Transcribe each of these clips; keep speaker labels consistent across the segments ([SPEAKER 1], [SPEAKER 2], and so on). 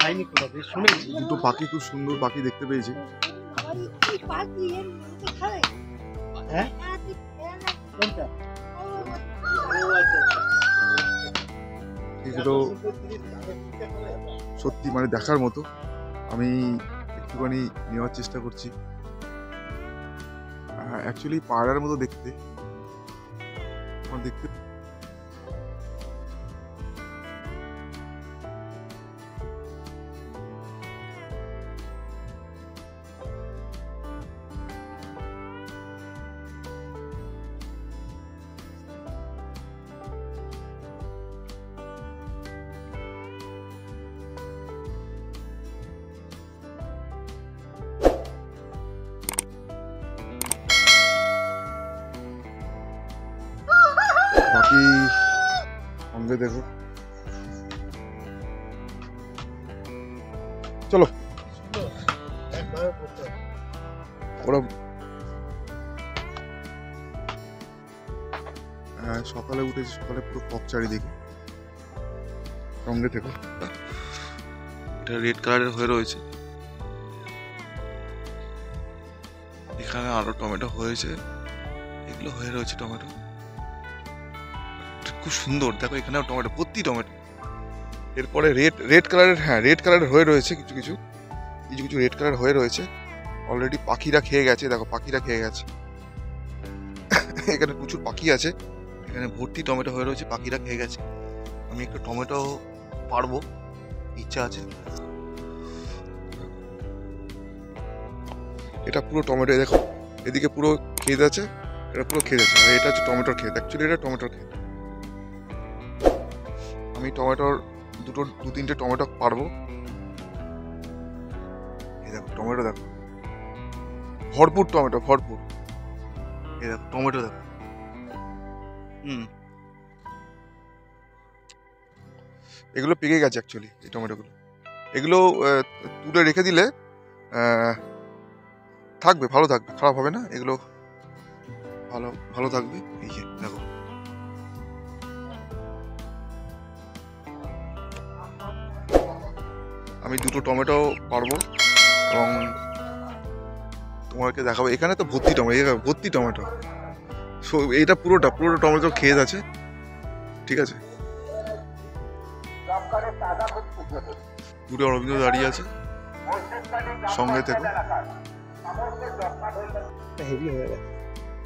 [SPEAKER 1] পাইনি কোথাও, শুনেছি
[SPEAKER 2] দুটো পাখি, খুব সুন্দর পাখি দেখতে পেয়েছি।
[SPEAKER 1] হ্যাঁ কোনটা?
[SPEAKER 2] এগুলো সত্যি মানে দেখার মতো। আমি একটুখানি নেওয়ার চেষ্টা করছি। অ্যাকচুয়ালি পায়রার মতো দেখতে, আমার দেখতে বাকি সঙ্গে দেখো। চলো ওরা সকালে উঠেছি, সকালে পুরো পথ চারিদিকে। সঙ্গে থেকো। এটা রেড কালারের হয়ে রয়েছে, এখানে আরো টমেটো হয়েছে, এগুলো হয়ে রয়েছে টমেটো, খুব সুন্দর। দেখো এখানেও টমেটো, ভর্তি টমেটো। এরপরে রেড কালারের, হ্যাঁ রেড কালারের হয়ে রয়েছে, কিছু কিছু রেড কালার হয়ে রয়েছে। অলরেডি পাখিরা খেয়ে গেছে, দেখো পাখিরা খেয়ে গেছে। এখানে প্রচুর পাখি আছে, এখানে ভর্তি টমেটো হয়ে রয়েছে, পাখিরা খেয়ে গেছে। আমি একটু টমেটো পারবো, ইচ্ছা আছে। এটা পুরো টমেটো, দেখো এদিকে পুরো ক্ষেত আছে, এটা পুরো ক্ষেত আছে, আর এটা হচ্ছে টমেটোর ক্ষেত। অ্যাকচুয়ালি এটা টমেটোর ক্ষেত। আমি টমেটোর দু তিনটে টমেটো পারবো। এই দেখো টমেটো, দেখো ভরপুর টমেটো, ভরপুর। এই দেখো টমেটো, দেখো এগুলো পেকে গেছে অ্যাকচুয়ালি, এই টমেটোগুলো। এগুলো তুলে রেখে দিলে থাকবে, ভালো থাকবে, খারাপ হবে না। এগুলো ভালো ভালো থাকবে। এই যে দেখো, আমি দুটো টমেটো পারবো এবং তোমাকে দেখাবো। এখানে তো ভর্তি টমেটো, ভর্তি টমেটো। সো এইটা পুরোটা টমেটো ক্ষেত আছে, ঠিক আছে। দূরে অরবিন্দ দাঁড়িয়ে আছে, সঙ্গে থেকে।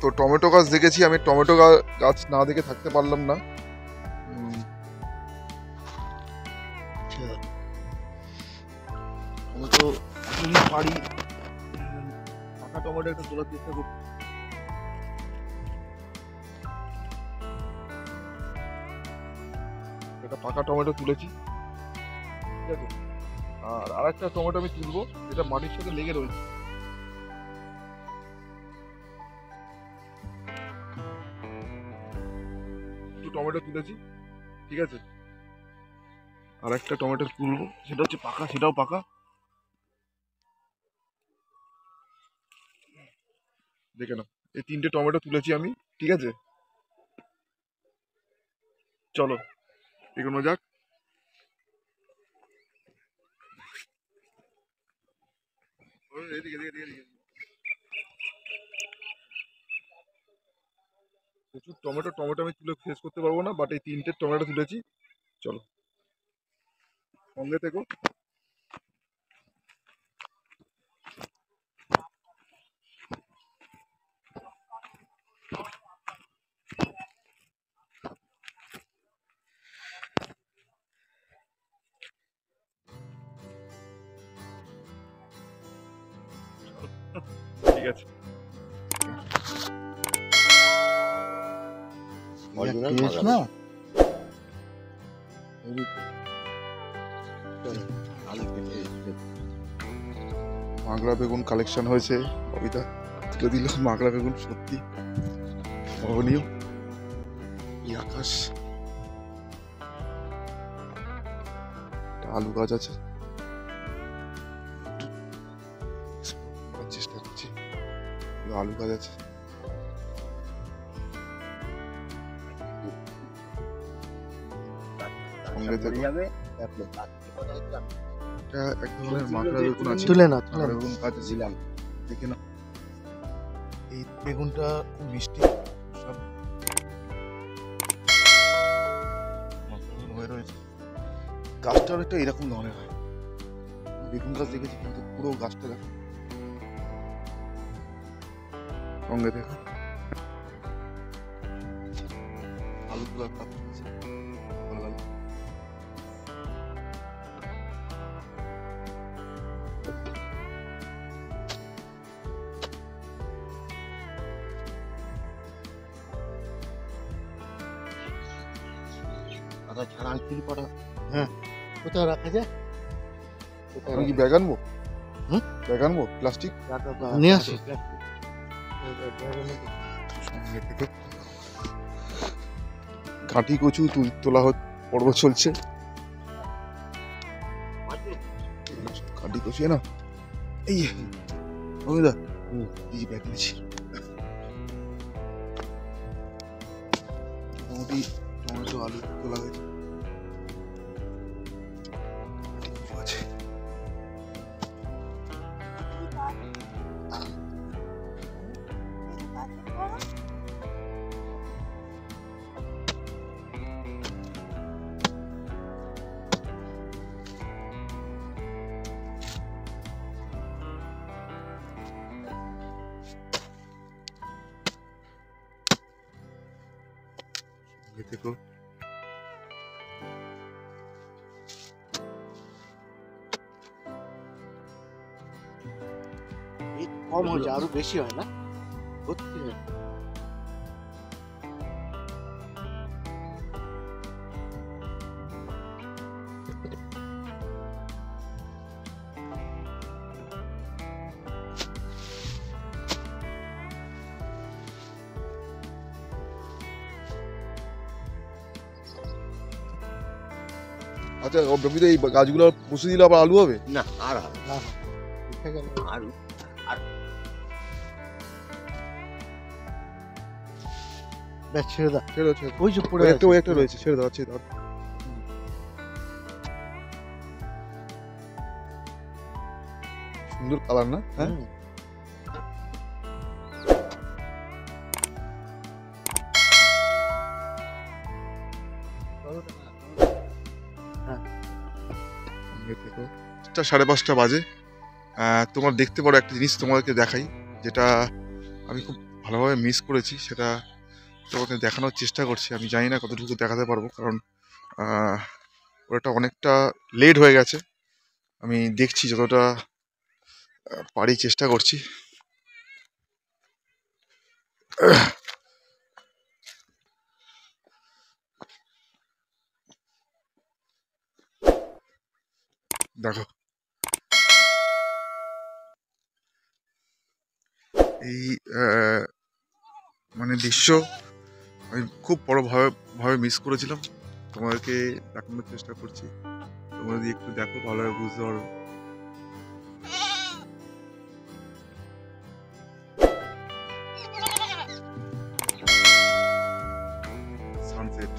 [SPEAKER 2] তো টমেটো গাছ দেখেছি আমি, টমেটো গাছ না দেখে থাকতে পারলাম না। টমেটো পারি, পাকা টমেটো একটু তোলার চেষ্টা করছি। একটা পাকা টমেটো তুলেছি, ঠিক আছে। আর আরেকটা টমেটো আমি তুলবো, যেটা মাটির সাথে লেগে রয়েছে। একটু টমেটো তুলেছি, ঠিক আছে। আর একটা টমেটো তুলবো, সেটা হচ্ছে পাকা, সেটাও পাকা। দেখে নাও, এই তিনটে টমেটো তুলেছি আমি, ঠিক আছে। চলো এগোনো যাক। প্রচুর টমেটো আমি তুলে শেষ করতে পারবো না, বাট এই তিনটে টমেটো তুলেছি। চলো সঙ্গে থেকো। ঠিক আছে, না মাগড়া বেগুন কালেকশন হয়েছে, কবিতা তুলে দিল। মাগড়া বেগুন সত্যি অভাবনীয়। এই আকাশ, আলু গাছ আছে, চেষ্টা করছি। আলু গাছ আছে, সঙ্গে থেকে এটা এক ধরনের মাকড়া বেগুন আছে,
[SPEAKER 1] তুলে না
[SPEAKER 2] মাকড়া বেগুন গাছ আছে, দেখে না। এই বেগুনটা খুব মিষ্টি, সব মাকড়া বেগুন হয়ে রয়েছে। গাছটা অনেকটা এরকম ধরনের হয়, বেগুন গাছ দেখেছি কিন্তু পুরো গাছটা দেখো সঙ্গে দেখো আলু তোলার কাজ চলছে। ভালো ভালো
[SPEAKER 1] আদা ছাড়া আংকির করা। হ্যাঁ, কোথায় রাখা যায়?
[SPEAKER 2] আমি কি ব্যাগ আনবো? ব্যাগ আনবো প্লাস্টিক
[SPEAKER 1] নিয়ে আসি।
[SPEAKER 2] ঘাটি কচু তোলা পর্ব চলছে। ঘাটি কচু না এই অমিতা এই ব্যাগ নিয়েছি। মোটামুটি টমেটো আলু তোলা হয়েছে, আছে দেখো।
[SPEAKER 1] কম হয়েছে, আরো বেশি হয় না? সত্যি
[SPEAKER 2] আচ্ছা ববিতা, এই গাছগুলো পুষে দিলে আবার আলু হবে?
[SPEAKER 1] না, আর হবে না, উঠে গেল আলু। আর ব্যাস ছেড়ে দাও,
[SPEAKER 2] ছেড়ে দাও, ছেড়ে দাও।
[SPEAKER 1] ওই যে পড়ে
[SPEAKER 2] একটা ওই একটা রয়েছে, ছেড়ে দাও, ছেড়ে দাও। সুন্দর কালার না? হ্যাঁ, দেখো 5:30 বাজে। তোমার দেখতে পারো একটা জিনিস তোমাদেরকে দেখাই, যেটা আমি খুব ভালোভাবে মিস করেছি, সেটা তোমাকে দেখানোর চেষ্টা করছি। আমি জানি না কতটুকু দেখাতে পারবো, কারণ ওটা অনেকটা লেট হয়ে গেছে। আমি দেখছি যতটা পারি, চেষ্টা করছি। দেখো এই মানে দৃশ্য আমি খুব বড়ভাবে মিস করেছিলাম। তোমাদেরকে দেখানোর চেষ্টা করছি, তোমরা যদি একটু দেখো ভালোভাবে বুঝতে পারবে। সানসেট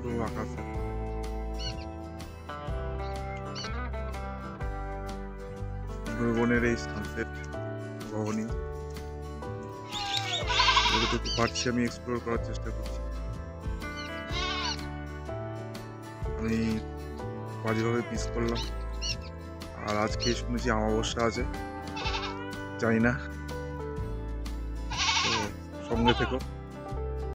[SPEAKER 2] পুরো আকাশে, সুন্দরবনের এই সানসেট ভবনী যতটুকু পারছি আমি এক্সপ্লোর করার চেষ্টা করছি। আমি বাজেভাবে মিস করলাম। আর আজকে শুনেছি অমাবস্যা আছে, জানি না, তো সঙ্গে থেকো।